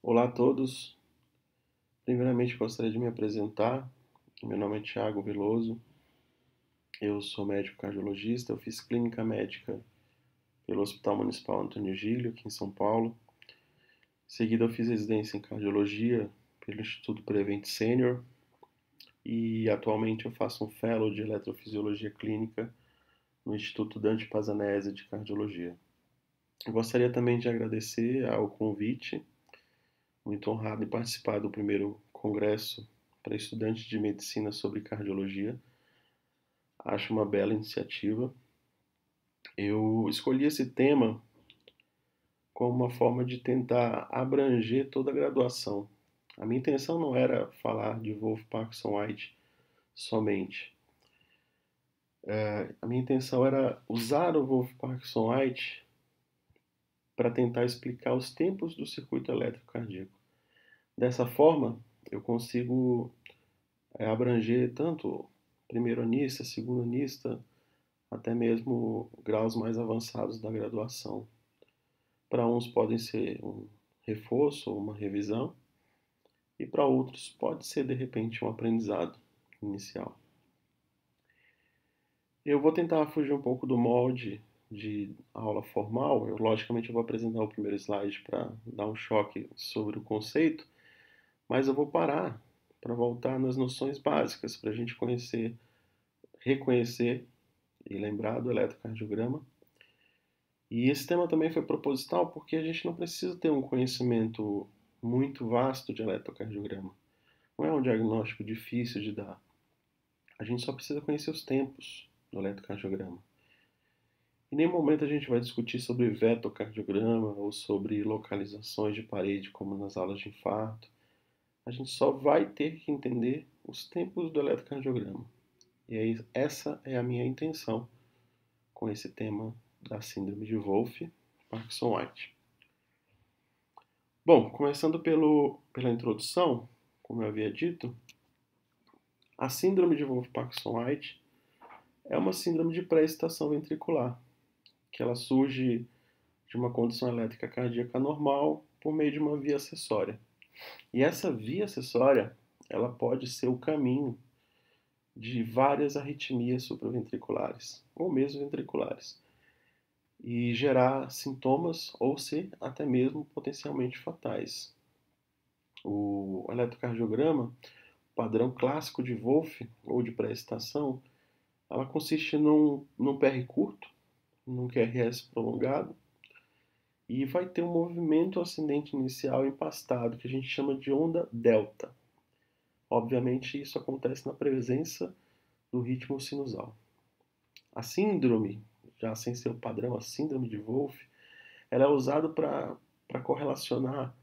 Olá a todos. Primeiramente gostaria de me apresentar. Meu nome é Thiago Veloso. Eu sou médico cardiologista. Eu fiz clínica médica pelo Hospital Municipal Antônio Gílio, aqui em São Paulo. Em seguida, eu fiz residência em cardiologia pelo Instituto Prevent Senior e atualmente eu faço um fellow de eletrofisiologia clínica no Instituto Dante Pazanese de Cardiologia. Eu gostaria também de agradecer ao convite, muito honrado em participar do primeiro congresso para estudantes de medicina sobre cardiologia. Acho uma bela iniciativa. Eu escolhi esse tema como uma forma de tentar abranger toda a graduação. A minha intenção não era falar de Wolff Parkinson White somente. A minha intenção era usar o Wolff Parkinson White para tentar explicar os tempos do circuito elétrico cardíaco. Dessa forma, eu consigo abranger tanto primeiro anista, segundo anista, até mesmo graus mais avançados da graduação. Para uns podem ser um reforço ou uma revisão, e para outros pode ser de repente um aprendizado inicial. Eu vou tentar fugir um pouco do molde de aula formal. Logicamente, eu vou apresentar o primeiro slide para dar um choque sobre o conceito, mas eu vou parar para voltar nas noções básicas, para a gente conhecer, reconhecer e lembrar do eletrocardiograma. E esse tema também foi proposital porque a gente não precisa ter um conhecimento muito vasto de eletrocardiograma. Não é um diagnóstico difícil de dar. A gente só precisa conhecer os tempos do eletrocardiograma. Em nenhum momento a gente vai discutir sobre vetocardiograma ou sobre localizações de parede, como nas aulas de infarto. A gente só vai ter que entender os tempos do eletrocardiograma. E aí, essa é a minha intenção com esse tema da síndrome de Wolff Parkinson White. Bom, começando pela introdução, como eu havia dito, a síndrome de Wolff Parkinson White é uma síndrome de pré-excitação ventricular, que ela surge de uma condição elétrica cardíaca normal por meio de uma via acessória. E essa via acessória, ela pode ser o caminho de várias arritmias supraventriculares, ou mesmo ventriculares, e gerar sintomas ou ser até mesmo potencialmente fatais. O eletrocardiograma, padrão clássico de Wolff ou de pré-excitação, ela consiste num PR curto, num QRS prolongado, e vai ter um movimento ascendente inicial empastado, que a gente chama de onda delta. Obviamente, isso acontece na presença do ritmo sinusal. A síndrome, já sem ser o padrão, a síndrome de Wolff, ela é usada para correlacionar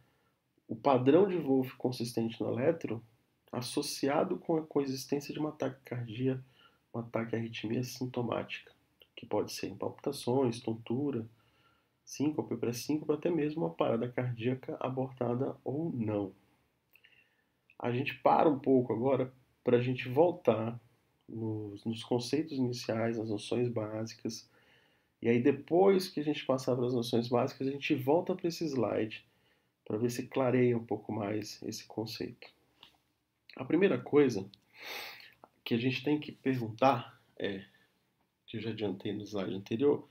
o padrão de Wolff consistente no eletro associado com a coexistência de uma taquicardia, uma taquiarritmia sintomática, que pode ser em palpitações, tontura, síncope, pré-síncope, até mesmo uma parada cardíaca abortada ou não. A gente para um pouco agora para a gente voltar nos conceitos iniciais, nas noções básicas, e aí depois que a gente passar pelas noções básicas, a gente volta para esse slide para ver se clareia um pouco mais esse conceito. A primeira coisa que a gente tem que perguntar é, que eu já adiantei no slide anterior,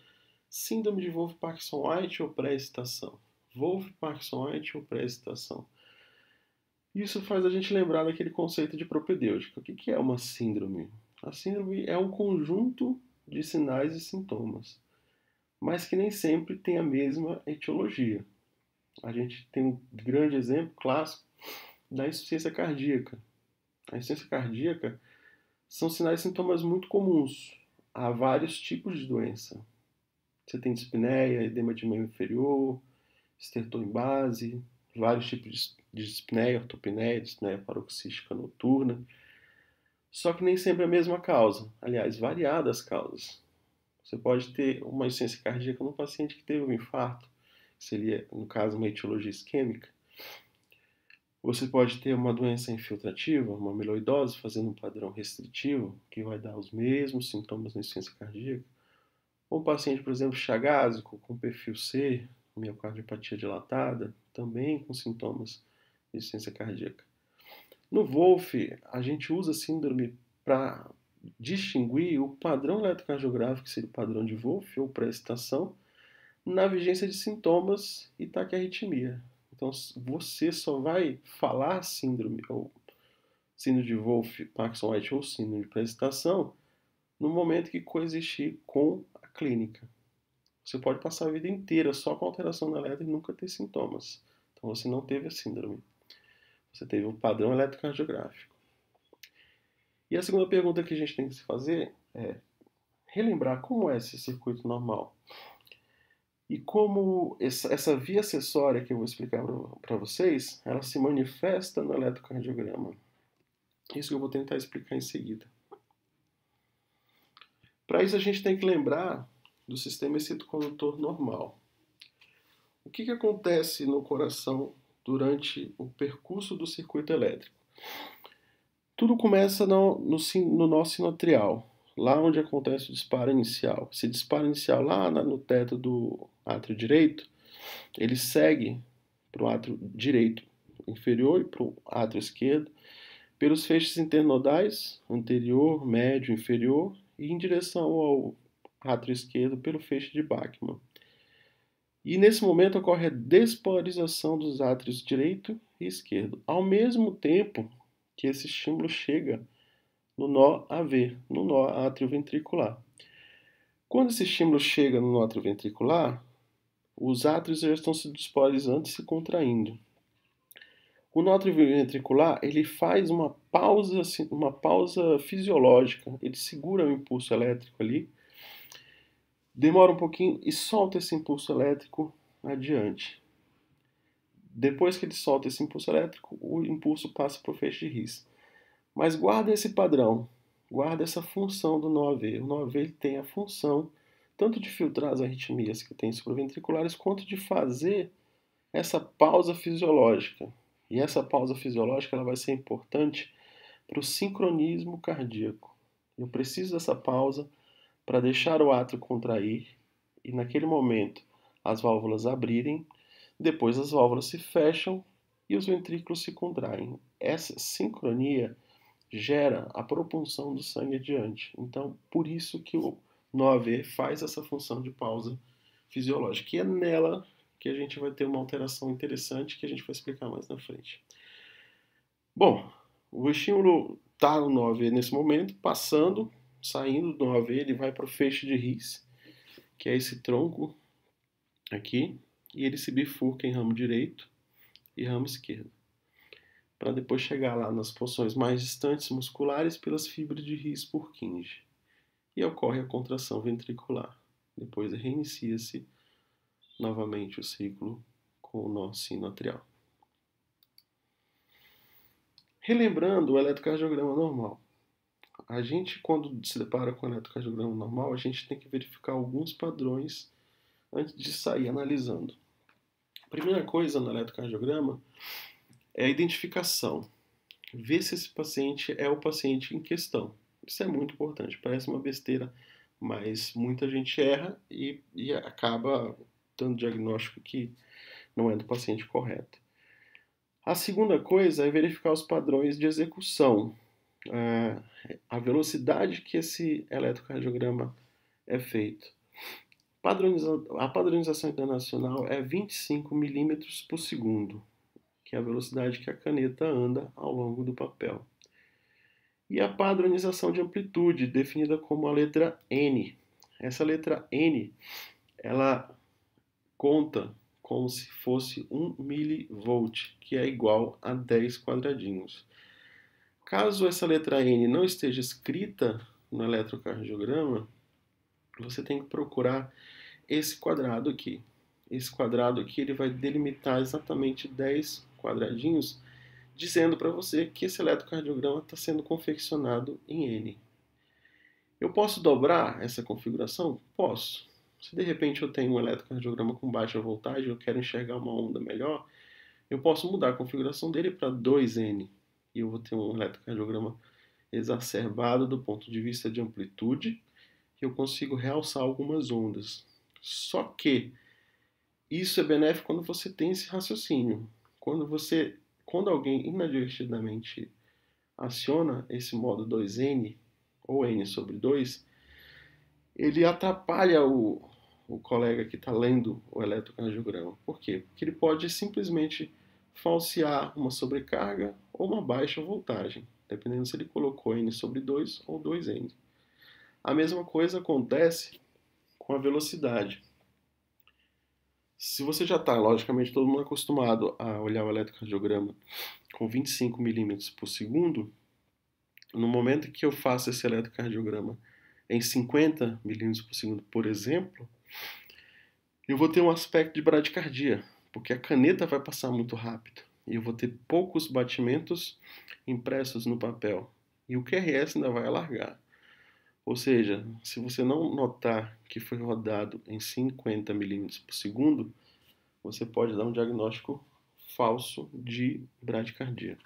síndrome de Wolff Parkinson White ou pré-excitação? Wolff Parkinson White ou pré-excitação? Isso faz a gente lembrar daquele conceito de propedêutica. O que é uma síndrome? A síndrome é um conjunto de sinais e sintomas, mas que nem sempre tem a mesma etiologia. A gente tem um grande exemplo clássico da insuficiência cardíaca. A insuficiência cardíaca são sinais e sintomas muito comuns. Há vários tipos de doença. Você tem dispneia, edema de membro inferior, estertor em base, vários tipos de dispneia, ortopneia, dispneia paroxística noturna. Só que nem sempre é a mesma causa. Aliás, variadas causas. Você pode ter uma insuficiência cardíaca num paciente que teve um infarto, que seria, no caso, uma etiologia isquêmica. Você pode ter uma doença infiltrativa, uma amiloidose, fazendo um padrão restritivo, que vai dar os mesmos sintomas na insuficiência cardíaca. Ou um paciente, por exemplo, chagásico, com perfil C, miocardiopatia dilatada, também com sintomas de insuficiência cardíaca. No Wolff, a gente usa a síndrome para distinguir o padrão eletrocardiográfico, que seria o padrão de Wolff ou pré-excitação, na vigência de sintomas e taquiarritmia. Então, você só vai falar síndrome, ou síndrome de Wolff, Parkinson-White ou síndrome de pré-excitação no momento que coexistir com a clínica. Você pode passar a vida inteira só com alteração na eletro e nunca ter sintomas. Então, você não teve a síndrome. Você teve um padrão eletrocardiográfico. E a segunda pergunta que a gente tem que se fazer é relembrar como é esse circuito normal. E como essa via acessória que eu vou explicar para vocês, ela se manifesta no eletrocardiograma. Isso que eu vou tentar explicar em seguida. Para isso a gente tem que lembrar do sistema excitocondutor normal. O que acontece no coração durante o percurso do circuito elétrico? Tudo começa no nó sinoatrial, lá onde acontece o disparo inicial. Esse disparo inicial lá no teto do átrio direito, ele segue para o átrio direito inferior e para o átrio esquerdo, pelos feixes internodais, anterior, médio, inferior, e em direção ao átrio esquerdo pelo feixe de Bachmann. E nesse momento ocorre a despolarização dos átrios direito e esquerdo, ao mesmo tempo que esse estímulo chega no nó AV, no nó atrioventricular. Quando esse estímulo chega no nó atrioventricular, os átrios já estão se despolarizando e se contraindo. O nó atrioventricular ele faz uma pausa fisiológica, ele segura o impulso elétrico ali, demora um pouquinho e solta esse impulso elétrico adiante. Depois que ele solta esse impulso elétrico, o impulso passa para o feixe de His. Mas guarda esse padrão, guarda essa função do nó AV. O nó AV ele tem a função tanto de filtrar as arritmias que tem supraventriculares, quanto de fazer essa pausa fisiológica. E essa pausa fisiológica ela vai ser importante para o sincronismo cardíaco. Eu preciso dessa pausa para deixar o átrio contrair e naquele momento as válvulas abrirem, depois as válvulas se fecham e os ventrículos se contraem. Essa sincronia gera a propulsão do sangue adiante. Então, por isso que o nó AV faz essa função de pausa fisiológica. E é nela que a gente vai ter uma alteração interessante que a gente vai explicar mais na frente. Bom, o estímulo está no nó AV nesse momento, saindo do nó AV, ele vai para o feixe de His, que é esse tronco aqui, e ele se bifurca em ramo direito e ramo esquerdo, para depois chegar lá nas porções mais distantes musculares pelas fibras de His-Purkinje. E ocorre a contração ventricular. Depois reinicia-se novamente o ciclo com o nó sinoatrial. Relembrando o eletrocardiograma normal. A gente, quando se depara com o eletrocardiograma normal, a gente tem que verificar alguns padrões antes de sair analisando. A primeira coisa no eletrocardiograma é a identificação. Ver se esse paciente é o paciente em questão. Isso é muito importante. Parece uma besteira, mas muita gente erra e acaba dando diagnóstico que não é do paciente correto. A segunda coisa é verificar os padrões de execução. A velocidade que esse eletrocardiograma é feito. A padronização internacional é 25 milímetros por segundo, que é a velocidade que a caneta anda ao longo do papel. E a padronização de amplitude, definida como a letra N. Essa letra N, ela conta como se fosse 1 milivolt, que é igual a 10 quadradinhos. Caso essa letra N não esteja escrita no eletrocardiograma, você tem que procurar esse quadrado aqui. Esse quadrado aqui ele vai delimitar exatamente 10 quadradinhos, dizendo para você que esse eletrocardiograma está sendo confeccionado em N. Eu posso dobrar essa configuração? Posso. Se de repente eu tenho um eletrocardiograma com baixa voltagem e eu quero enxergar uma onda melhor, eu posso mudar a configuração dele para 2N. E eu vou ter um eletrocardiograma exacerbado do ponto de vista de amplitude, e eu consigo realçar algumas ondas. Só que Isso é benéfico quando você tem esse raciocínio. Quando alguém inadvertidamente aciona esse modo 2N, ou N sobre 2, ele atrapalha o colega que está lendo o eletrocardiograma. Por quê? Porque ele pode simplesmente falsear uma sobrecarga ou uma baixa voltagem, dependendo se ele colocou N sobre 2 ou 2N. A mesma coisa acontece com a velocidade. Se você já está, logicamente, todo mundo acostumado a olhar o eletrocardiograma com 25 milímetros por segundo, no momento que eu faço esse eletrocardiograma em 50 milímetros por segundo, por exemplo, eu vou ter um aspecto de bradicardia, porque a caneta vai passar muito rápido e eu vou ter poucos batimentos impressos no papel. E o QRS ainda vai alargar. Ou seja, se você não notar que foi rodado em 50 milímetros por segundo, você pode dar um diagnóstico falso de bradicardia.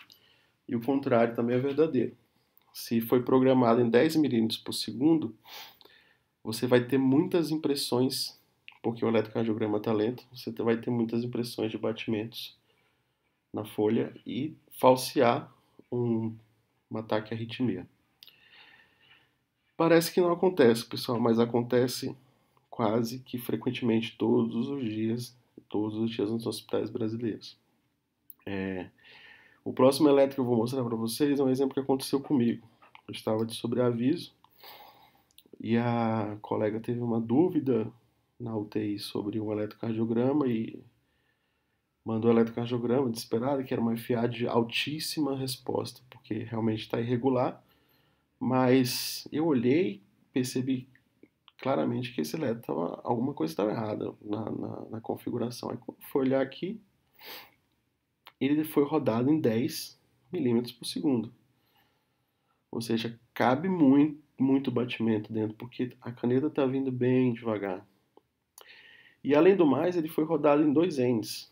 E o contrário também é verdadeiro. Se foi programado em 10 milímetros por segundo, você vai ter muitas impressões, porque o eletrocardiograma está lento, você vai ter muitas impressões de batimentos na folha e falsear um ataque à arritmia. Parece que não acontece, pessoal, mas acontece quase que frequentemente todos os dias nos hospitais brasileiros. O próximo elétrico que eu vou mostrar para vocês é um exemplo que aconteceu comigo. Eu estava de sobreaviso e a colega teve uma dúvida na UTI sobre um eletrocardiograma e mandou o eletrocardiograma desesperada, que era uma FA de altíssima resposta, porque realmente está irregular. Mas eu olhei, percebi claramente que esse eletro alguma coisa estava errada na configuração. Aí quando foi olhar aqui, ele foi rodado em 10 milímetros por segundo. Ou seja, cabe muito batimento dentro, porque a caneta está vindo bem devagar. E além do mais, ele foi rodado em 2 Ns.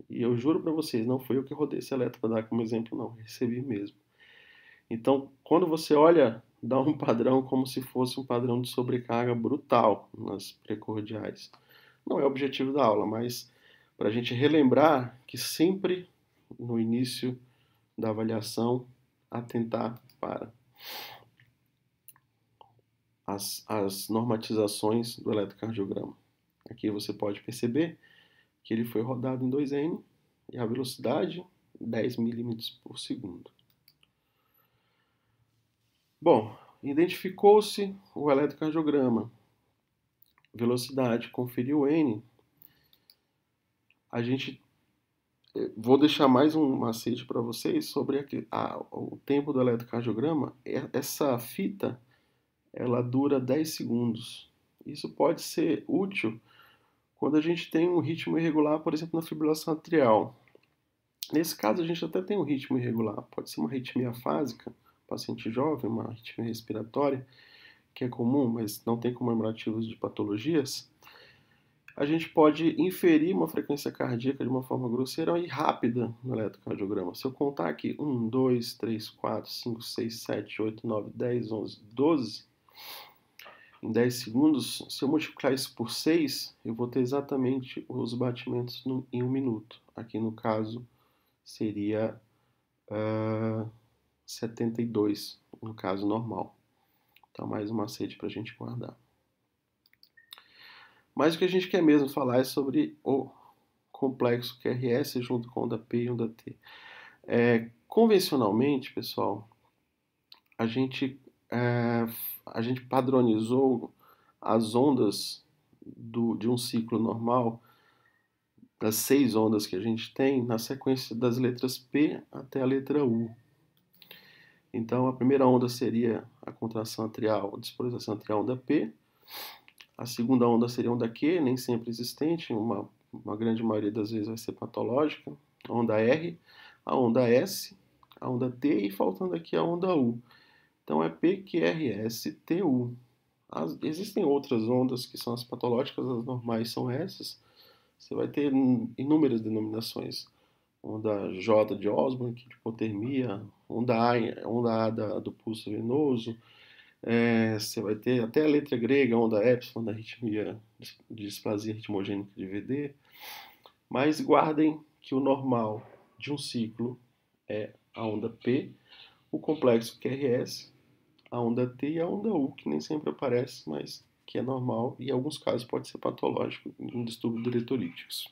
E eu juro para vocês, não foi eu que rodei esse eletro para dar como exemplo, não. Recebi mesmo. Então, quando você olha, dá um padrão como se fosse um padrão de sobrecarga brutal nas precordiais. Não é o objetivo da aula, mas para a gente relembrar que sempre no início da avaliação, atentar para as normatizações do eletrocardiograma. Aqui você pode perceber que ele foi rodado em 2N e a velocidade 10 milímetros por segundo. Bom, identificou-se o eletrocardiograma, velocidade, conferiu N. Vou deixar mais um macete para vocês sobre o tempo do eletrocardiograma. Essa fita, ela dura 10 segundos. Isso pode ser útil quando a gente tem um ritmo irregular, por exemplo, na fibrilação atrial. Nesse caso, a gente até tem um ritmo irregular. Pode ser uma arritmia fásica, paciente jovem, uma arritmia respiratória, que é comum, mas não tem comemorativos de patologias. A gente pode inferir uma frequência cardíaca de uma forma grosseira e rápida no eletrocardiograma. Se eu contar aqui 1, 2, 3, 4, 5, 6, 7, 8, 9, 10, 11, 12, em 10 segundos, se eu multiplicar isso por 6, eu vou ter exatamente os batimentos em 1 minuto. Aqui no caso seria 72, no caso normal. Então, mais um macete para a gente guardar. Mas o que a gente quer mesmo falar é sobre o complexo QRS junto com onda P e onda T. Convencionalmente, pessoal, a gente padronizou as ondas de um ciclo normal, das 6 ondas que a gente tem, na sequência das letras P até a letra U. Então, a primeira onda seria a contração atrial, a despolarização atrial, onda P. A segunda onda seria onda Q, nem sempre existente, uma grande maioria das vezes vai ser patológica. A onda R, a onda S, a onda T e faltando aqui a onda U. Então é P, Q, R, S, T, U. Existem outras ondas que são as patológicas, as normais são essas. Você vai ter inúmeras denominações. Onda J de Osborn, que de hipotermia, onda A do pulso venoso, Você vai ter até a letra grega, onda epsilon, da arritmia de displasia ritmogênica de VD. Mas guardem que o normal de um ciclo é a onda P, o complexo QRS, a onda T e a onda U, que nem sempre aparece, mas que é normal e em alguns casos pode ser patológico em distúrbios diretoríticos.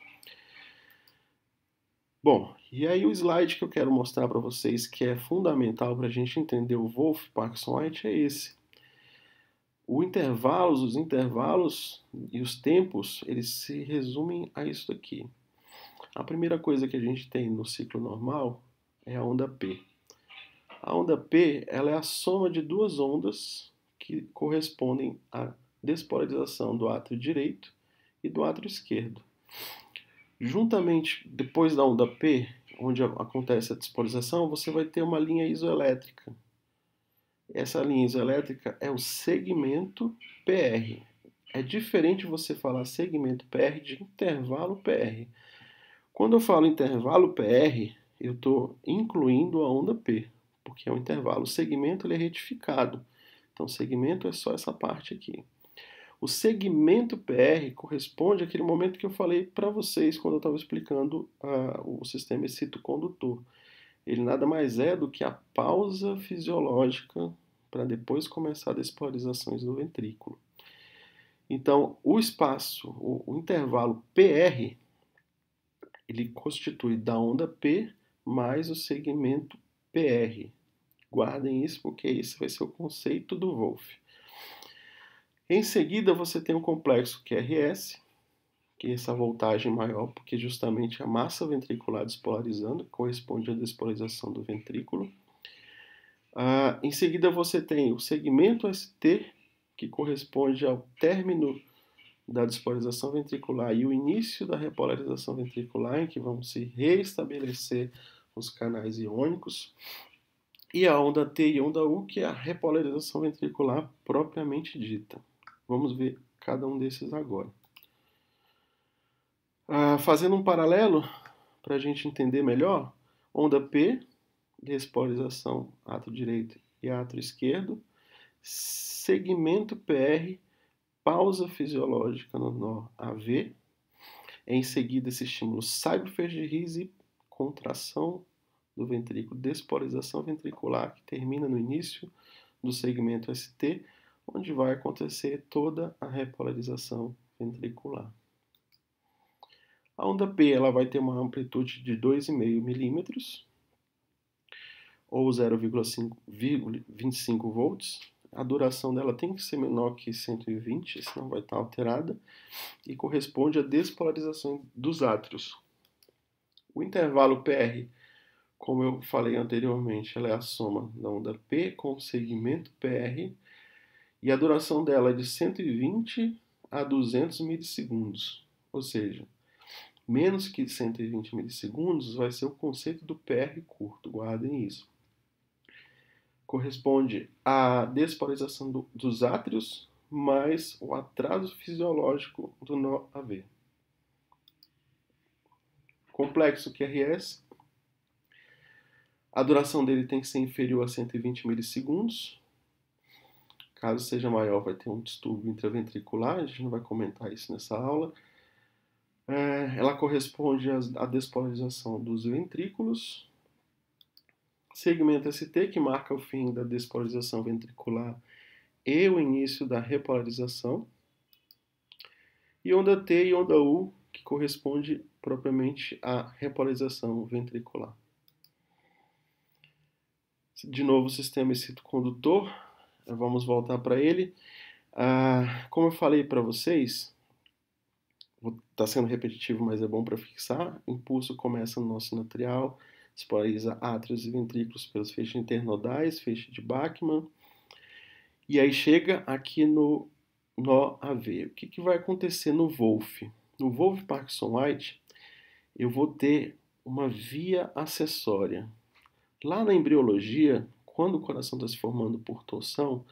Bom, e aí o slide que eu quero mostrar para vocês, que é fundamental para a gente entender o Wolff-Parkinson-White, é esse. Os intervalos e os tempos, eles se resumem a isso daqui. A primeira coisa que a gente tem no ciclo normal é a onda P. A onda P, ela é a soma de duas ondas que correspondem à despolarização do átrio direito e do átrio esquerdo. Juntamente, depois da onda P, onde acontece a despolarização, você vai ter uma linha isoelétrica. Essa linha isoelétrica é o segmento PR. É diferente você falar segmento PR de intervalo PR. Quando eu falo intervalo PR, eu estou incluindo a onda P, porque é um intervalo. O segmento ele é retificado. Então, o segmento é só essa parte aqui. O segmento PR corresponde àquele momento que eu falei para vocês quando eu estava explicando o sistema excitocondutor. Ele nada mais é do que a pausa fisiológica para depois começar as despolarizações do ventrículo. Então, o espaço, o intervalo PR, ele constitui da onda P mais o segmento PR. Guardem isso porque esse vai ser o conceito do Wolff. Em seguida, você tem o complexo QRS, que é essa voltagem maior, porque justamente a massa ventricular despolarizando corresponde à despolarização do ventrículo. Em seguida, você tem o segmento ST, que corresponde ao término da despolarização ventricular e o início da repolarização ventricular, em que vão se reestabelecer os canais iônicos. E a onda T e a onda U, que é a repolarização ventricular propriamente dita. Vamos ver cada um desses agora. Fazendo um paralelo, para a gente entender melhor, onda P, despolarização átrio direito e átrio esquerdo, segmento PR, pausa fisiológica no nó AV, em seguida esse estímulo Cyberferge e contração do ventrículo, despolarização ventricular, que termina no início do segmento ST, onde vai acontecer toda a repolarização ventricular. A onda P ela vai ter uma amplitude de 2,5 milímetros, ou 0,25 volts. A duração dela tem que ser menor que 120, senão vai estar alterada, e corresponde à despolarização dos átrios. O intervalo PR, como eu falei anteriormente, ela é a soma da onda P com o segmento PR, e a duração dela é de 120 a 200 milissegundos, ou seja, menos que 120 milissegundos vai ser o conceito do PR curto, guardem isso. Corresponde à despolarização dos átrios mais o atraso fisiológico do nó AV. Complexo QRS, a duração dele tem que ser inferior a 120 milissegundos. Caso seja maior, vai ter um distúrbio intraventricular, a gente não vai comentar isso nessa aula. Ela corresponde à despolarização dos ventrículos. Segmento ST, que marca o fim da despolarização ventricular e o início da repolarização. E onda T e onda U, que corresponde propriamente à repolarização ventricular. De novo, o sistema excitocondutor, vamos voltar para ele. Como eu falei para vocês, está sendo repetitivo, mas é bom para fixar. O impulso começa no nó sinoatrial, despolariza átrios e ventrículos pelos feixes internodais, feixe de Bachmann, e aí chega aqui no nó AV. O que vai acontecer no Wolff? No Wolff-Parkinson-White, eu vou ter uma via acessória. Lá na embriologia, quando o coração está se formando por torção,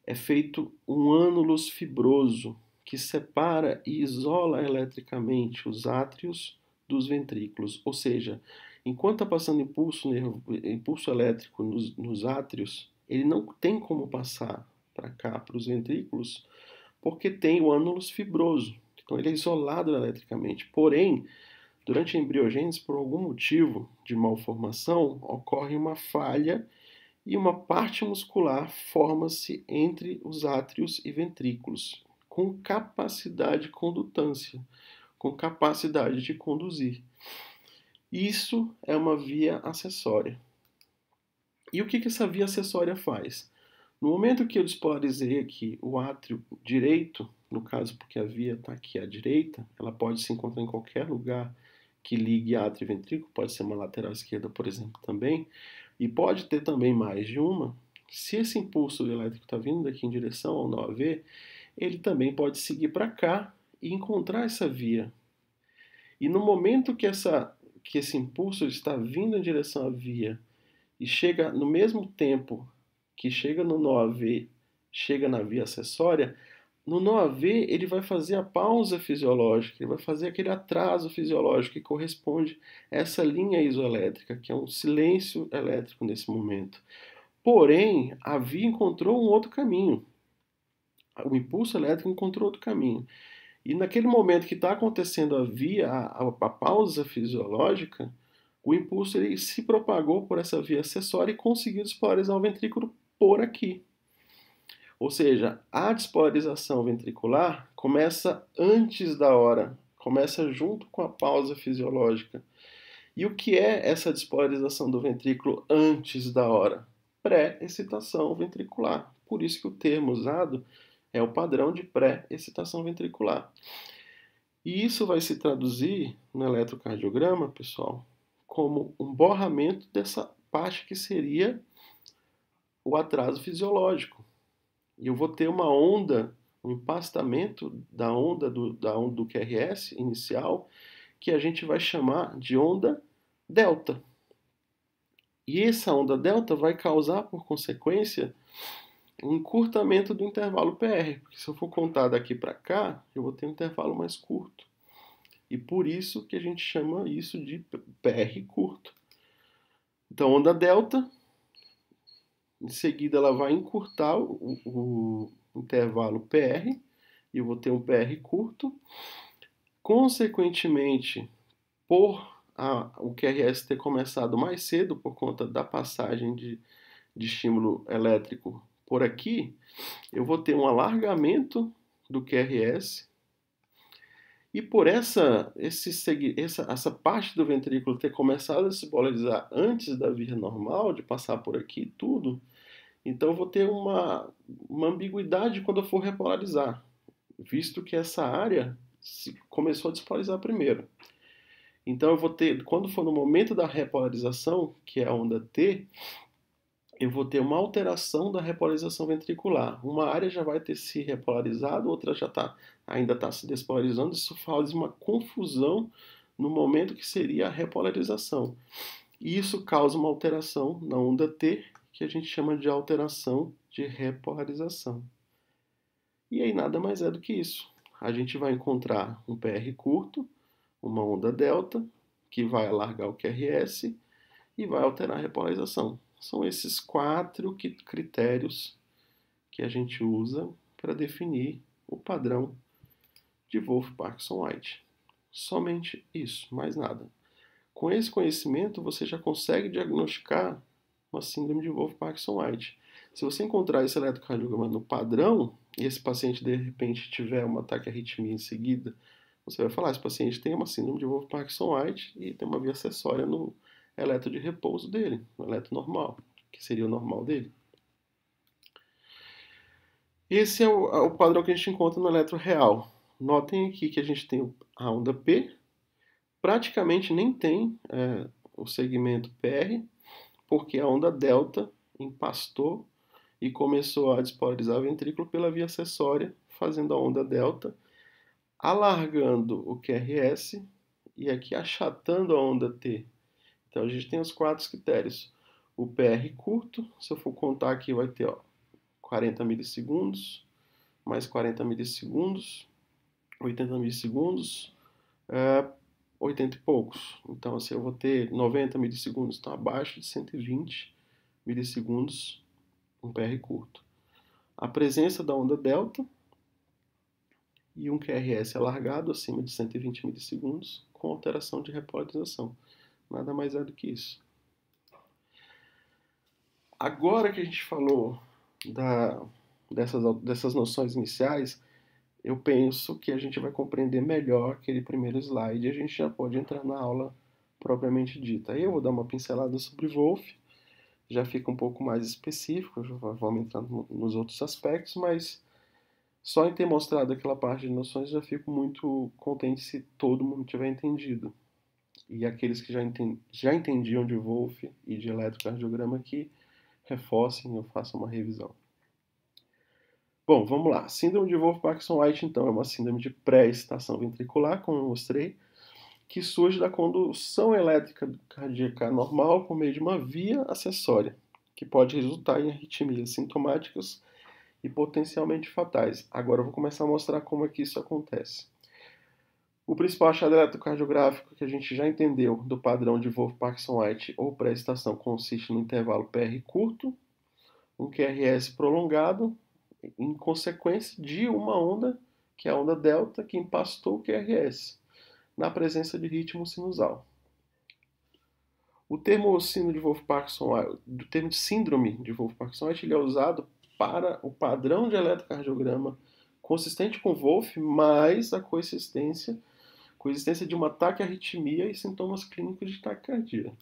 é feito um ânulus fibroso que separa e isola eletricamente os átrios dos ventrículos. Ou seja, enquanto está passando impulso elétrico nos átrios, ele não tem como passar para cá, para os ventrículos, porque tem o ânulus fibroso. Então ele é isolado eletricamente. Porém, durante a embriogênese, por algum motivo de malformação, ocorre uma falha e uma parte muscular forma-se entre os átrios e ventrículos, com capacidade de condutância, com capacidade de conduzir. Isso é uma via acessória. E o que essa via acessória faz? No momento que eu despolarizei aqui o átrio direito, no caso porque a via está aqui à direita, ela pode se encontrar em qualquer lugar que ligue átrio e ventrículo, pode ser uma lateral esquerda, por exemplo, também, e pode ter também mais de uma. Se esse impulso elétrico está vindo daqui em direção ao nó AV, ele também pode seguir para cá e encontrar essa via. E no momento que esse impulso está vindo em direção à via e chega no mesmo tempo que chega no nó AV, chega na via acessória, no nó AV ele vai fazer a pausa fisiológica, ele vai fazer aquele atraso fisiológico que corresponde a essa linha isoelétrica, que é um silêncio elétrico nesse momento. Porém, a via encontrou um outro caminho. O impulso elétrico encontrou outro caminho. E naquele momento que está acontecendo a pausa fisiológica, o impulso ele se propagou por essa via acessória e conseguiu despolarizar o ventrículo por aqui. Ou seja, a despolarização ventricular começa antes da hora, começa junto com a pausa fisiológica. E o que é essa despolarização do ventrículo antes da hora? Pré-excitação ventricular. Por isso que o termo usado é o padrão de pré-excitação ventricular. E isso vai se traduzir no eletrocardiograma, pessoal, como um borramento dessa parte que seria o atraso fisiológico. E eu vou ter uma onda, um empastamento da onda do QRS inicial, que a gente vai chamar de onda delta. E essa onda delta vai causar, por consequência, um encurtamento do intervalo PR, porque se eu for contar daqui para cá, eu vou ter um intervalo mais curto. E por isso que a gente chama isso de PR curto. Então, onda delta, em seguida ela vai encurtar o intervalo PR, e eu vou ter um PR curto. Consequentemente, por o QRS ter começado mais cedo, por conta da passagem de estímulo elétrico por aqui, eu vou ter um alargamento do QRS, e por essa parte do ventrículo ter começado a se polarizar antes da via normal, de passar por aqui tudo, então eu vou ter uma ambiguidade quando eu for repolarizar, visto que essa área começou a despolarizar primeiro. Então eu vou ter, quando for no momento da repolarização, que é a onda T, eu vou ter uma alteração da repolarização ventricular. Uma área já vai ter se repolarizado, outra ainda está se despolarizando. Isso faz uma confusão no momento que seria a repolarização. E isso causa uma alteração na onda T, que a gente chama de alteração de repolarização. E aí nada mais é do que isso. A gente vai encontrar um PR curto, uma onda delta, que vai alargar o QRS e vai alterar a repolarização. São esses 4 critérios que a gente usa para definir o padrão de Wolff-Parkinson-White. Somente isso, mais nada. Com esse conhecimento, você já consegue diagnosticar uma síndrome de Wolff-Parkinson-White. Se você encontrar esse eletrocardiograma no padrão, e esse paciente de repente tiver um ataque de arritmia em seguida, você vai falar, esse paciente tem uma síndrome de Wolff-Parkinson-White e tem uma via acessória no eletro de repouso dele, no eletro normal, que seria o normal dele. Esse é o padrão que a gente encontra no eletro real. Notem aqui que a gente tem a onda P, praticamente nem tem o segmento PR, porque a onda delta empastou e começou a despolarizar o ventrículo pela via acessória, fazendo a onda delta, alargando o QRS e aqui achatando a onda T. Então a gente tem os 4 critérios. O PR curto, se eu for contar aqui, vai ter 40 milissegundos, mais 40 milissegundos, 80 milissegundos, 80 e poucos. Então assim, eu vou ter 90 milissegundos, então abaixo de 120 milissegundos, um PR curto. a presença da onda delta e um QRS alargado acima de 120 milissegundos com alteração de repolarização. Nada mais é do que isso. Agora que a gente falou dessas noções iniciais, eu penso que a gente vai compreender melhor aquele primeiro slide e a gente já pode entrar na aula propriamente dita. Aí eu vou dar uma pincelada sobre Wolff, já fica um pouco mais específico, já vamos entrar nos outros aspectos, mas só em ter mostrado aquela parte de noções já fico muito contente se todo mundo tiver entendido. E aqueles que já entendiam de Wolff e de eletrocardiograma que reforcem ou façam uma revisão. Bom, vamos lá. Síndrome de Wolff-Parkinson-White, então, é uma síndrome de pré-excitação ventricular, como eu mostrei, que surge da condução elétrica cardíaca normal por meio de uma via acessória, que pode resultar em arritmias sintomáticas e potencialmente fatais. Agora eu vou começar a mostrar como é que isso acontece. O principal achado eletrocardiográfico que a gente já entendeu do padrão de Wolff-Parkinson-White ou pré-excitação consiste no intervalo PR curto, um QRS prolongado, em consequência de uma onda, que é a onda delta, que empastou o QRS, na presença de ritmo sinusal. O termo síndrome de Wolff-Parkinson, do termo de síndrome de Wolff-Parkinson, ele é usado para o padrão de eletrocardiograma consistente com Wolff, mais a coexistência de um ataque à arritmia e sintomas clínicos de taquicardia.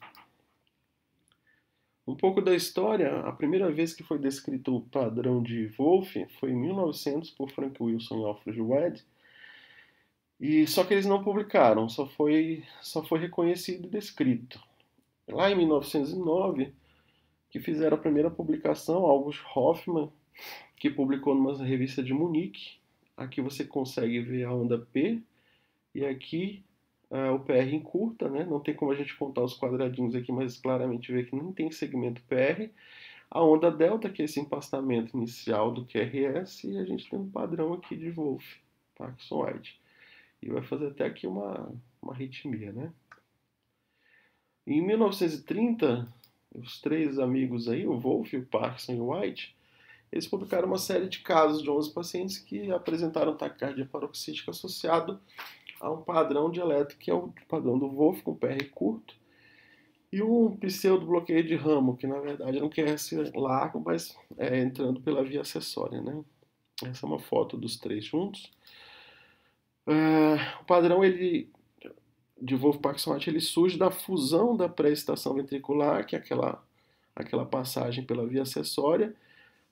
Um pouco da história, a primeira vez que foi descrito o padrão de Wolff foi em 1900 por Frank Wilson e Alfred Wade, e só que eles não publicaram, só foi reconhecido e descrito. Lá em 1909, que fizeram a primeira publicação, August Hoffmann, que publicou numa revista de Munique. Aqui você consegue ver a onda P, e aqui o PR em curta, né? Não tem como a gente contar os quadradinhos aqui, mas claramente vê que não tem segmento PR. A onda delta, que é esse empastamento inicial do QRS, e a gente tem um padrão aqui de Wolff, Parkinson-White. E vai fazer até aqui uma arritmia, né? Em 1930, os três amigos aí, o Wolff, o Parkinson e o White, eles publicaram uma série de casos de 11 pacientes que apresentaram taquicardia paroxística associado a um padrão de eletro, que é o padrão do Wolff, com PR curto, e um pseudo-bloqueio de ramo, que na verdade não quer ser largo, mas entrando pela via acessória, né? Essa é uma foto dos três juntos. O padrão de Wolff-Parkinson-White ele surge da fusão da pré-excitação ventricular, que é aquela passagem pela via acessória,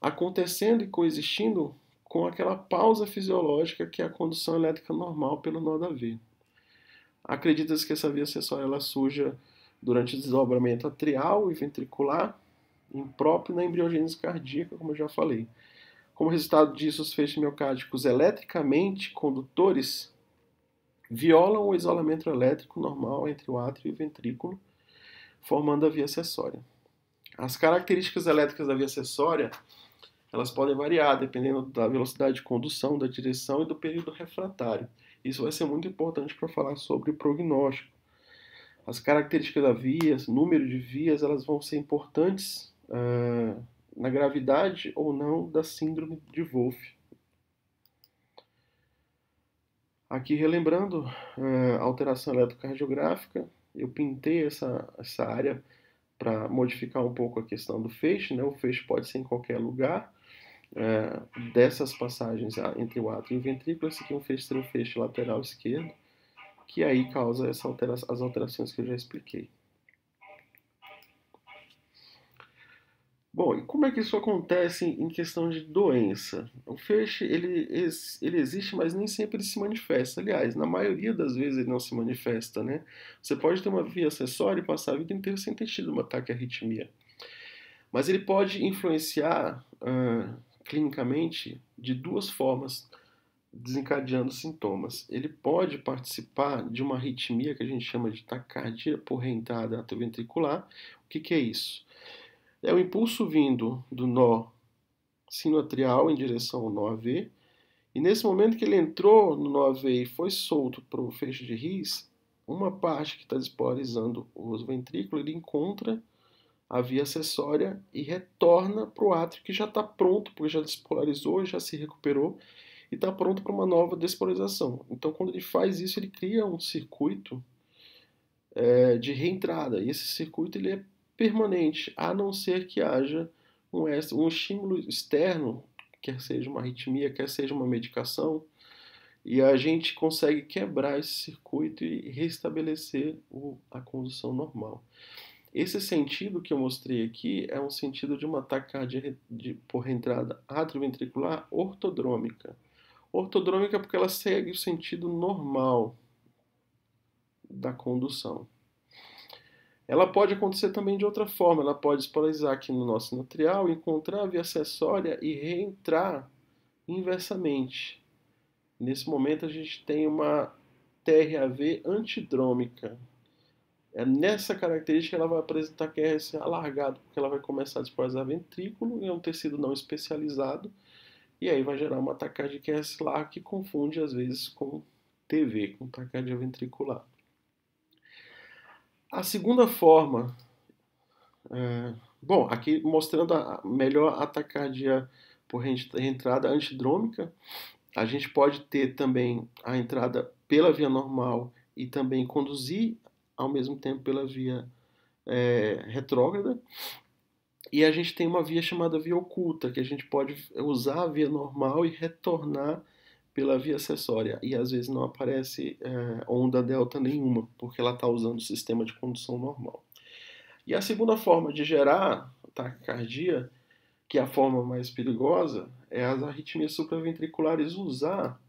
acontecendo e coexistindo com aquela pausa fisiológica que é a condução elétrica normal pelo nó da veia. Acredita-se que essa via acessória ela surja durante o desdobramento atrial e ventricular, impróprio na embriogênese cardíaca, como eu já falei. Como resultado disso, os feixes miocárdicos eletricamente condutores violam o isolamento elétrico normal entre o átrio e o ventrículo, formando a via acessória. As características elétricas da via acessória elas podem variar dependendo da velocidade de condução, da direção e do período refratário. Isso vai ser muito importante para falar sobre o prognóstico. As características da via, número de vias, elas vão ser importantes na gravidade ou não da síndrome de Wolff. Aqui relembrando a alteração eletrocardiográfica, eu pintei essa área para modificar um pouco a questão do feixe, né? O feixe pode ser em qualquer lugar. Dessas passagens entre o átrio e o ventrículo, esse aqui é um feixe lateral esquerdo, que aí causa as alterações que eu já expliquei. Bom, e como é que isso acontece em questão de doença? O feixe, ele existe, mas nem sempre ele se manifesta. Aliás, na maioria das vezes ele não se manifesta, né? Você pode ter uma via acessória e passar a vida inteira sem ter tido um ataque à arritmia. Mas ele pode influenciar clinicamente de duas formas, desencadeando sintomas. Ele pode participar de uma arritmia que a gente chama de taquicardia por reentrada atrioventricular. O que é isso? É o impulso vindo do nó sinoatrial em direção ao nó AV, e nesse momento que ele entrou no nó AV e foi solto para o feixe de His, uma parte que está despolarizando o ventrículo, ele encontra a via acessória e retorna para o átrio que já está pronto, porque já despolarizou, já se recuperou e está pronto para uma nova despolarização. Então, quando ele faz isso, ele cria um circuito de reentrada. E esse circuito ele é permanente, a não ser que haja um estímulo externo, quer seja uma arritmia, quer seja uma medicação, e a gente consegue quebrar esse circuito e restabelecer a condução normal. Esse sentido que eu mostrei aqui é um sentido de uma taquicardia por reentrada atrioventricular ortodrômica. Ortodrômica porque ela segue o sentido normal da condução. Ela pode acontecer também de outra forma, ela pode espolarizar aqui no nosso sinoatrial, encontrar a via acessória e reentrar inversamente. Nesse momento a gente tem uma TRAV antidrômica. É nessa característica que ela vai apresentar QRS alargado, porque ela vai começar a despolarizar ventrículo, é um tecido não especializado, e aí vai gerar uma taquicardia QRS larga que confunde às vezes com TV, com taquicardia ventricular. A segunda forma, bom, aqui mostrando melhor a taquicardia por reentrada antidrômica, a gente pode ter também a entrada pela via normal e também conduzir ao mesmo tempo pela via retrógrada. E a gente tem uma via chamada via oculta, que a gente pode usar a via normal e retornar pela via acessória. E às vezes não aparece onda delta nenhuma, porque ela está usando o sistema de condução normal. E a segunda forma de gerar taquicardia, que é a forma mais perigosa, é as arritmias supraventriculares usar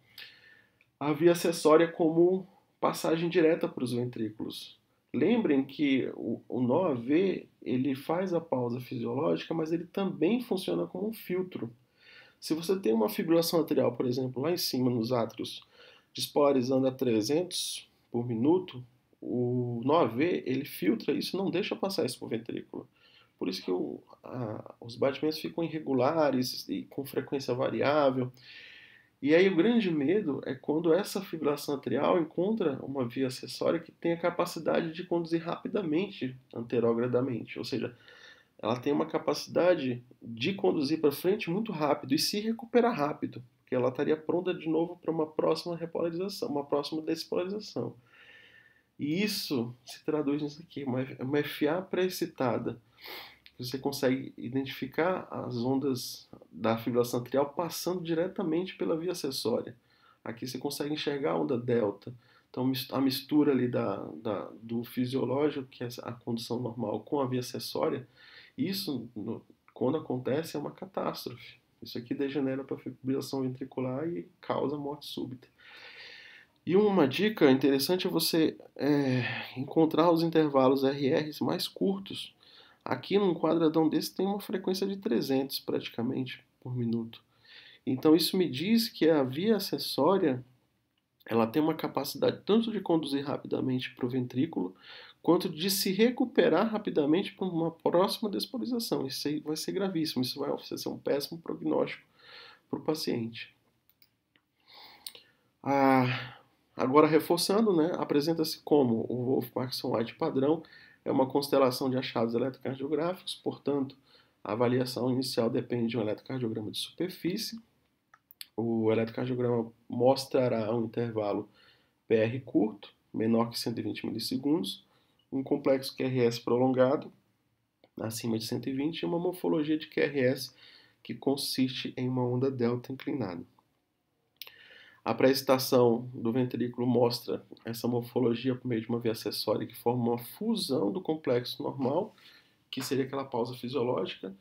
a via acessória como passagem direta para os ventrículos. Lembrem que o NOAV ele faz a pausa fisiológica, mas ele também funciona como um filtro. Se você tem uma fibrilação atrial, por exemplo, lá em cima nos átrios, despolarizando a 300 por minuto, o NOAV ele filtra isso e não deixa passar isso para o ventrículo. Por isso que os batimentos ficam irregulares e com frequência variável. E aí o grande medo é quando essa fibrilação atrial encontra uma via acessória que tem a capacidade de conduzir rapidamente anterogradamente, ou seja, ela tem uma capacidade de conduzir para frente muito rápido e se recuperar rápido, porque ela estaria pronta de novo para uma próxima repolarização, uma próxima despolarização. E isso se traduz nisso aqui, uma FA pré-excitada. Você consegue identificar as ondas da fibrilação atrial passando diretamente pela via acessória. Aqui você consegue enxergar a onda delta. Então, a mistura ali do fisiológico, que é a condução normal, com a via acessória, isso, quando acontece, é uma catástrofe. Isso aqui degenera para fibrilação ventricular e causa morte súbita. E uma dica interessante é você encontrar os intervalos RRs mais curtos. Aqui num quadradão desse tem uma frequência de 300 praticamente por minuto. Então isso me diz que a via acessória ela tem uma capacidade tanto de conduzir rapidamente para o ventrículo, quanto de se recuperar rapidamente para uma próxima despolarização. Isso aí vai ser gravíssimo, isso vai oferecer um péssimo prognóstico para o paciente. Agora reforçando, né, apresenta-se como o Wolff-Parkinson-White padrão, é uma constelação de achados eletrocardiográficos, portanto, a avaliação inicial depende de um eletrocardiograma de superfície. O eletrocardiograma mostrará um intervalo PR curto, menor que 120 milissegundos, um complexo QRS prolongado, acima de 120, e uma morfologia de QRS que consiste em uma onda delta inclinada. A pré-excitação do ventrículo mostra essa morfologia por meio de uma via acessória que forma uma fusão do complexo normal, que seria aquela pausa fisiológica,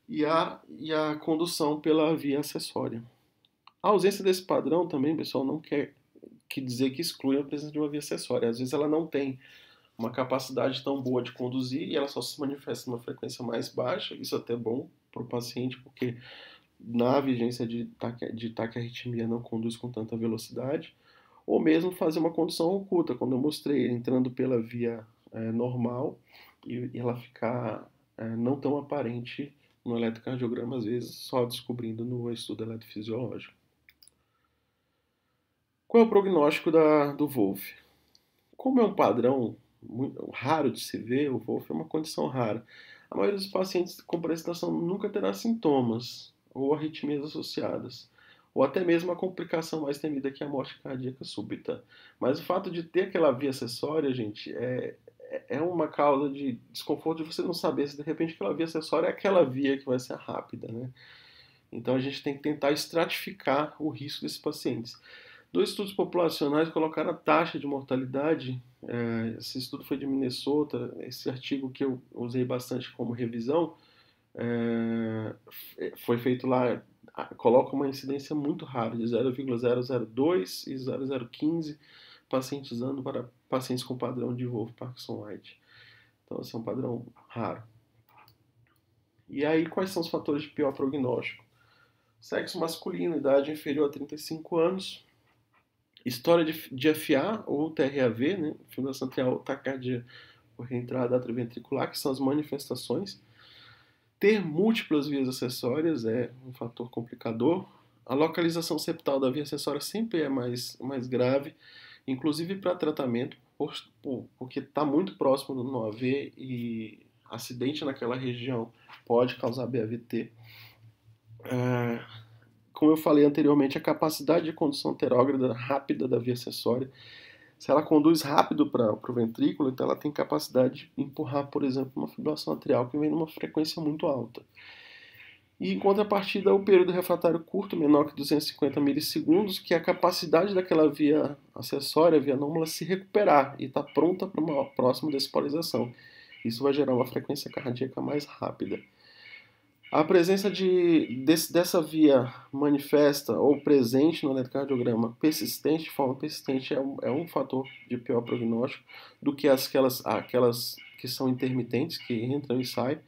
e a condução pela via acessória. A ausência desse padrão também, pessoal, não quer dizer que exclui a presença de uma via acessória. Às vezes ela não tem uma capacidade tão boa de conduzir e ela só se manifesta numa frequência mais baixa. Isso é até bom para o paciente, porque na vigência de taquiarritmia não conduz com tanta velocidade, ou mesmo fazer uma condução oculta, quando eu mostrei entrando pela via normal e ela ficar não tão aparente no eletrocardiograma, às vezes só descobrindo no estudo eletrofisiológico. Qual é o prognóstico do Wolff? Como é um padrão muito raro de se ver, o Wolff é uma condição rara. A maioria dos pacientes com precipitação nunca terá sintomas ou arritmias associadas, ou até mesmo a complicação mais temida que é a morte cardíaca súbita. Mas o fato de ter aquela via acessória, gente, é uma causa de desconforto de você não saber se de repente aquela via acessória é aquela via que vai ser rápida, né? Então a gente tem que tentar estratificar o risco desses pacientes. Dois estudos populacionais colocaram a taxa de mortalidade. Esse estudo foi de Minnesota. Esse artigo que eu usei bastante como revisão foi feito lá. Coloca uma incidência muito rara, de 0,002 e 0,015 pacientes ano para pacientes com padrão de Wolff-Parkinson-White. Então, esse é um padrão raro. E aí, quais são os fatores de pior prognóstico? Sexo masculino, idade inferior a 35 anos, história de FA ou TRAV, né? Fibrilação atrial, taquicardia por reentrada atrioventricular, que são as manifestações. Ter múltiplas vias acessórias é um fator complicador. A localização septal da via acessória sempre é mais grave, inclusive para tratamento, porque está muito próximo do AV e acidente naquela região pode causar BAVT. Como eu falei anteriormente, a capacidade de condução anterógrada rápida da via acessória. Se ela conduz rápido para o ventrículo, então ela tem capacidade de empurrar, por exemplo, uma fibrilação atrial que vem numa frequência muito alta. E em contrapartida, o período refratário curto, menor que 250 milissegundos, que é a capacidade daquela via acessória, via anômala, se recuperar e está pronta para uma próxima despolarização. Isso vai gerar uma frequência cardíaca mais rápida. A presença dessa via manifesta ou presente no eletrocardiograma persistente, de forma persistente, é um fator de pior prognóstico do que aquelas que são intermitentes, que entram e saem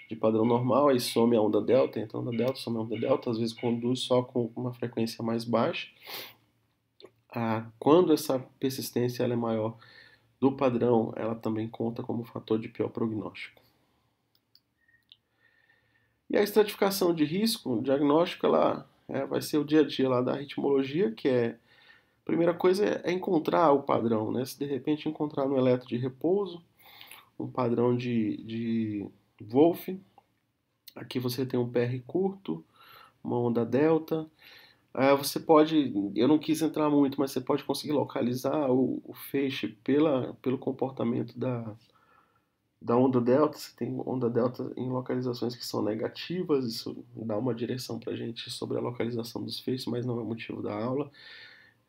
de padrão normal, aí some a onda delta, entra a onda delta, some a onda delta, às vezes conduz só com uma frequência mais baixa. Quando essa persistência ela é maior do padrão, ela também conta como fator de pior prognóstico. E a estratificação de risco, o diagnóstico, ela vai ser o dia a dia lá da ritmologia, que a primeira coisa é encontrar o padrão, né? Se de repente encontrar no eletro de repouso um padrão de Wolff, aqui você tem um PR curto, uma onda delta, você pode, eu não quis entrar muito, mas você pode conseguir localizar o feixe pelo comportamento da onda delta. Você tem onda delta em localizações que são negativas, isso dá uma direção para a gente sobre a localização dos feixes, mas não é motivo da aula.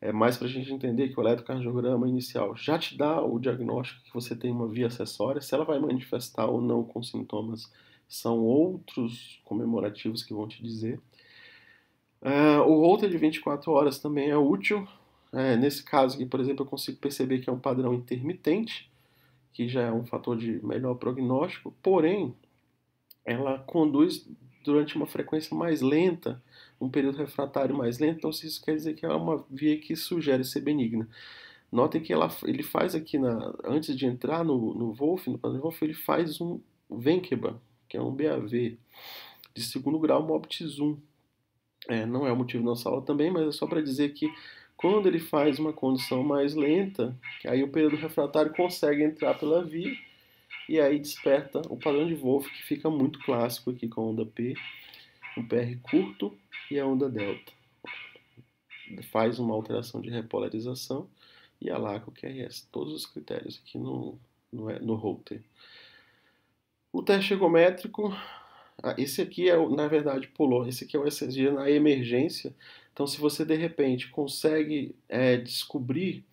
É mais para a gente entender que o eletrocardiograma inicial já te dá o diagnóstico que você tem uma via acessória. Se ela vai manifestar ou não com sintomas, são outros comemorativos que vão te dizer. O Holter de 24 horas também é útil. Nesse caso aqui, por exemplo, eu consigo perceber que é um padrão intermitente, que já é um fator de melhor prognóstico, porém, ela conduz durante uma frequência mais lenta, um período refratário mais lento, então isso quer dizer que é uma via que sugere ser benigna. Notem que ele faz aqui, antes de entrar no Wolff, no padrão Wolff, ele faz um Wenkeba, que é um BAV, de segundo grau Mobitz 1. Não é o motivo da nossa aula também, mas é só para dizer que quando ele faz uma condução mais lenta, aí o período refratário consegue entrar pela via e aí desperta o padrão de Wolff, que fica muito clássico aqui com a onda P, o PR curto e a onda delta. Faz uma alteração de repolarização e alaca o QRS. Todos os critérios aqui no Holter. O teste ergométrico, esse aqui na verdade pulou, esse aqui é o ECG na emergência. Então se você de repente consegue descobrir,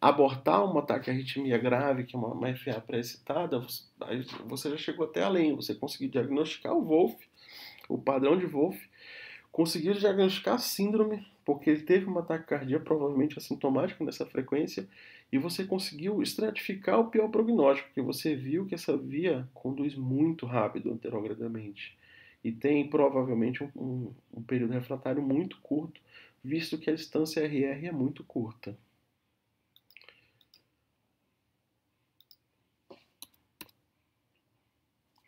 abortar uma taquiarritmia grave, que é uma FA pré-excitada, você já chegou até além, você conseguiu diagnosticar o Wolff, o padrão de Wolff, conseguiu diagnosticar a síndrome, porque ele teve uma taquicardia provavelmente assintomática nessa frequência, e você conseguiu estratificar o pior prognóstico, porque você viu que essa via conduz muito rápido anterogradamente, e tem provavelmente um período refratário muito curto, visto que a distância RR é muito curta.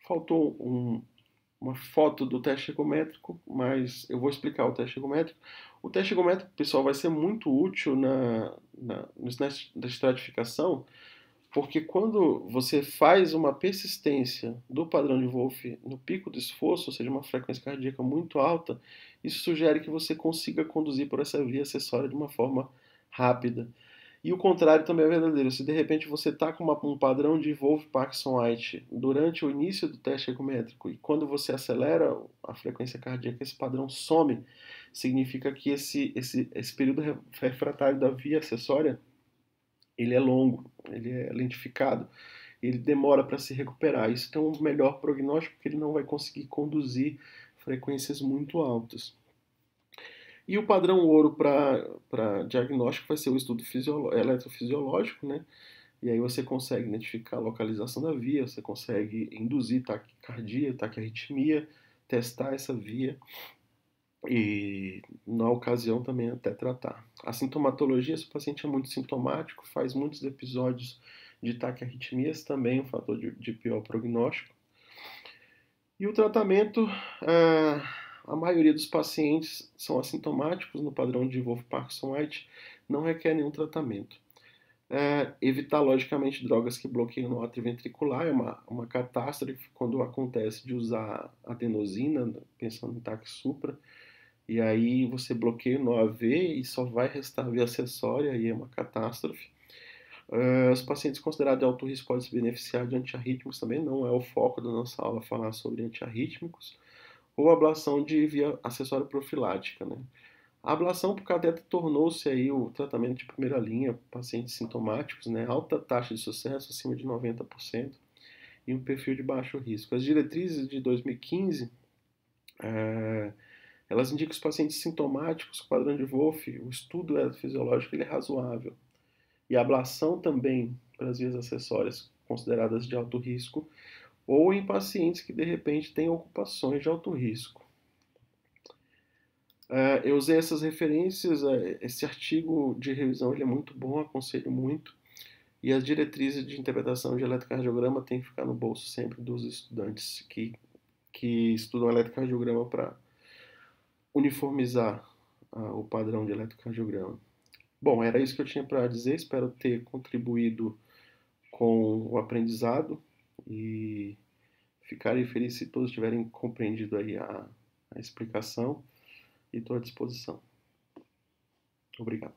Faltou uma foto do teste ergométrico, mas eu vou explicar o teste ergométrico. O teste ergométrico, pessoal, vai ser muito útil na estratificação, Porque quando você faz uma persistência do padrão de Wolff no pico do esforço, ou seja, uma frequência cardíaca muito alta, isso sugere que você consiga conduzir por essa via acessória de uma forma rápida. E o contrário também é verdadeiro. Se de repente você está com um padrão de Wolff-Parkinson-White durante o início do teste ecométrico e quando você acelera a frequência cardíaca, esse padrão some, significa que esse período refratário da via acessória ele é longo, ele é lentificado, ele demora para se recuperar. Isso tem um melhor prognóstico porque ele não vai conseguir conduzir frequências muito altas. E o padrão ouro para diagnóstico vai ser o estudo eletrofisiológico, né? E aí você consegue identificar a localização da via, você consegue induzir taquicardia, taquiarritmia, testar essa via e, na ocasião, também até tratar. A sintomatologia, se o paciente é muito sintomático, faz muitos episódios de taquiarritmias, também um fator de pior prognóstico. E o tratamento, a maioria dos pacientes são assintomáticos no padrão de Wolff-Parkinson-White, não requer nenhum tratamento. Evitar, logicamente, drogas que bloqueiam o átrio ventricular, é uma catástrofe quando acontece de usar adenosina, pensando em TAC supra, e aí você bloqueia no AV e só vai restar a via acessória, e é uma catástrofe. Os pacientes considerados de alto risco podem se beneficiar de antiarrítmicos também, não é o foco da nossa aula falar sobre antiarrítmicos, ou ablação de via acessória profilática, né? A ablação por cateter tornou-se aí o tratamento de primeira linha para pacientes sintomáticos, né? Alta taxa de sucesso, acima de 90%, e um perfil de baixo risco. As diretrizes de 2015, elas indicam que os pacientes sintomáticos com padrão de Wolff, o estudo fisiológico ele é razoável. E a ablação também para as vias acessórias consideradas de alto risco, ou em pacientes que de repente têm ocupações de alto risco. Eu usei essas referências, esse artigo de revisão ele é muito bom, aconselho muito, e as diretrizes de interpretação de eletrocardiograma têm que ficar no bolso sempre dos estudantes que estudam eletrocardiograma para uniformizar o padrão de eletrocardiograma. Bom, era isso que eu tinha para dizer, espero ter contribuído com o aprendizado e ficarei feliz se todos tiverem compreendido aí a explicação e estou à disposição. Obrigado.